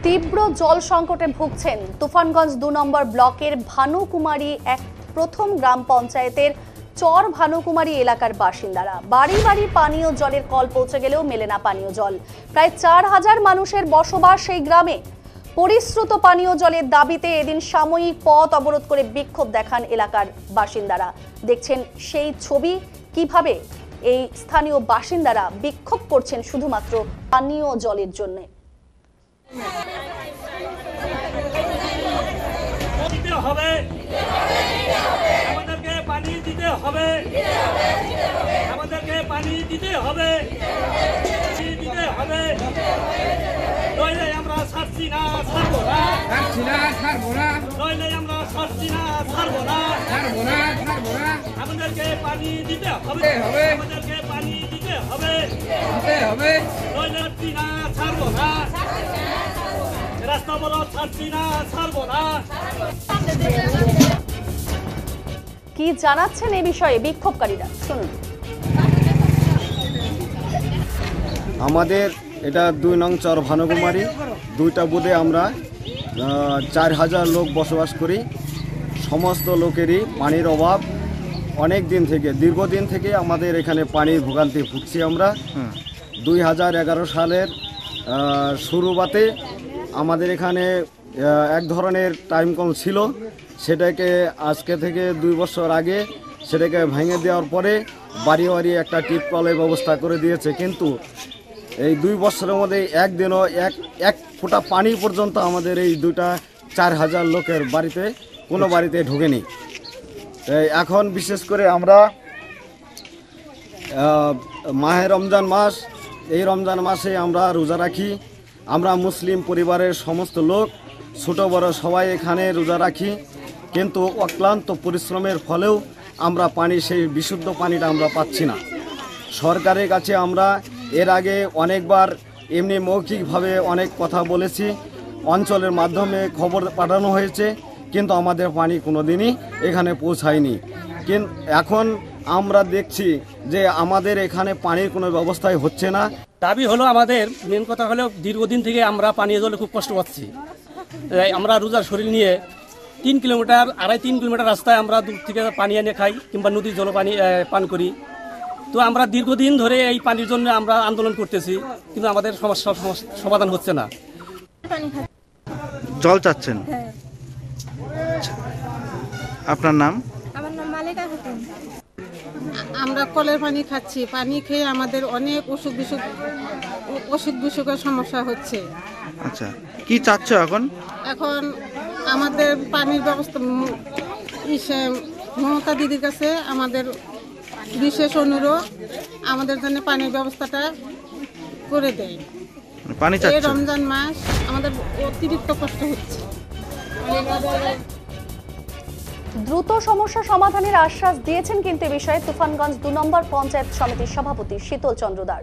তীব্র জল সংকটে ভুগছেন তুফানগঞ্জ ২ নম্বর ব্লকের ভানুকুমারী এক প্রথম গ্রাম পঞ্চায়েতের চর ভানুকুমারী এলাকার বাসিন্দারা। বাড়ি বাড়ি পানীয় জলের কল পৌঁছে গেলেও মেলে না পানীয় জল। প্রায় ৪,০০০ মানুষের বসবাস সেই গ্রামে। পরিশ্রুত পানীয় জলের দাবিতে এদিন সাময়িক পথ অবরোধ করে বিক্ষোভ দেখান এলাকার বাসিন্দারা। দেখছেন সেই ছবি, কিভাবে এই স্থানীয় বাসিন্দারা বিক্ষোভ করছেন শুধুমাত্র পানীয় জলের জন্য। আমাদেরকে পানি দিতে হবে, আমাদেরকে পানি দিতে হবে, দিতে হবে। নইলে আমরা ছাড়ছি না, ছাড়বো না, নইলে আমরা ছাড়ছি না, ছাড়বো না। আমাদেরকে পানি দিতে হবে, আমাদেরকে পানি দিতে হবে, নইলে ছাড়ছি না, ছাড়বো না। রাস্তা বড় ছাড়ছি না, ছাড়বো না। কি জানাচ্ছেন এই বিষয়ে বিক্ষোভকারীরা, শুনুন। আমাদের এটা ২ নং চর ভানুকুমারী, ২টা বুথে আমরা ৪,০০০ লোক বসবাস করি। সমস্ত লোকেরই পানির অভাব অনেক দিন থেকে, দীর্ঘদিন থেকে আমাদের এখানে পানির ভোগান্তি ভুগছি আমরা। ২০১১ সালের শুরুতে আমাদের এখানে এক ধরনের টাইম কল ছিল, সেটাকে আজকে থেকে ২ বছর আগে সেটাকে ভেঙে দেওয়ার পরে বাড়ি বাড়ি একটা টিপ কলের ব্যবস্থা করে দিয়েছে। কিন্তু এই ২ বছরের মধ্যে একদিনও এক ফোঁটা পানি পর্যন্ত আমাদের এই ৪,০০০ লোকের বাড়িতে কোনো বাড়িতে ঢোকেনি। এখন বিশেষ করে আমরা মাহে রমজান মাস, এই রমজান মাসে আমরা রোজা রাখি। আমরা মুসলিম পরিবারের সমস্ত লোক, ছোট বড় সবাই এখানে রোজা রাখি। কিন্তু অক্লান্ত পরিশ্রমের ফলেও আমরা পানি, সেই বিশুদ্ধ পানিটা আমরা পাচ্ছি না। সরকারের কাছে আমরা এর আগে অনেকবার এমনি মৌখিকভাবে অনেক কথা বলেছি, অঞ্চলের মাধ্যমে খবর পাঠানো হয়েছে, কিন্তু আমাদের পানি কোনো দিনই এখানে পৌঁছায়নি। কিন্তু এখন আমরা দেখছি যে আমাদের এখানে পানির কোনো ব্যবস্থাই হচ্ছে না। দাবি হলো, আমাদের মেন কথা হলো দীর্ঘদিন থেকে আমরা পানীয় জলে খুব কষ্ট পাচ্ছি। আমরা রোজার শরীর নিয়ে 3 কিলোমিটার, 2.5-3 কিলোমিটার রাস্তায় আমরা দূর থেকে পানি এনে খাই কিংবা নদীর জল পানি পান করি। তো আমরা দীর্ঘদিন ধরে এই পানির জন্য আমরা আন্দোলন করতেছি, কিন্তু আমাদের সমস্যার সমাধান হচ্ছে না। জল চাচ্ছেন? আপনার নাম? আমার নাম মালিকা খাতুন। আমরা কলের পানি খাচ্ছি, পানি খেয়ে আমাদের অনেক অসুখ বিসুখের সমস্যা হচ্ছে। আচ্ছা, কি চাচ্ছ এখন? এখন আমাদের পানির ব্যবস্থা মমতা দিদির কাছে আমাদের বিশেষ অনুরোধ, আমাদের জন্য পানির ব্যবস্থাটা করে দেয়। পানি চাচ্ছ? এই রমজান মাস আমাদের অতিরিক্ত কষ্ট হচ্ছে। দ্রুত সমস্যা সমাধানের আশ্বাস দিয়েছেন কিন্তু এ বিষয়ে তুফানগঞ্জ ২ নম্বর পঞ্চায়েত সমিতির সভাপতি শীতল চন্দ্র দাস।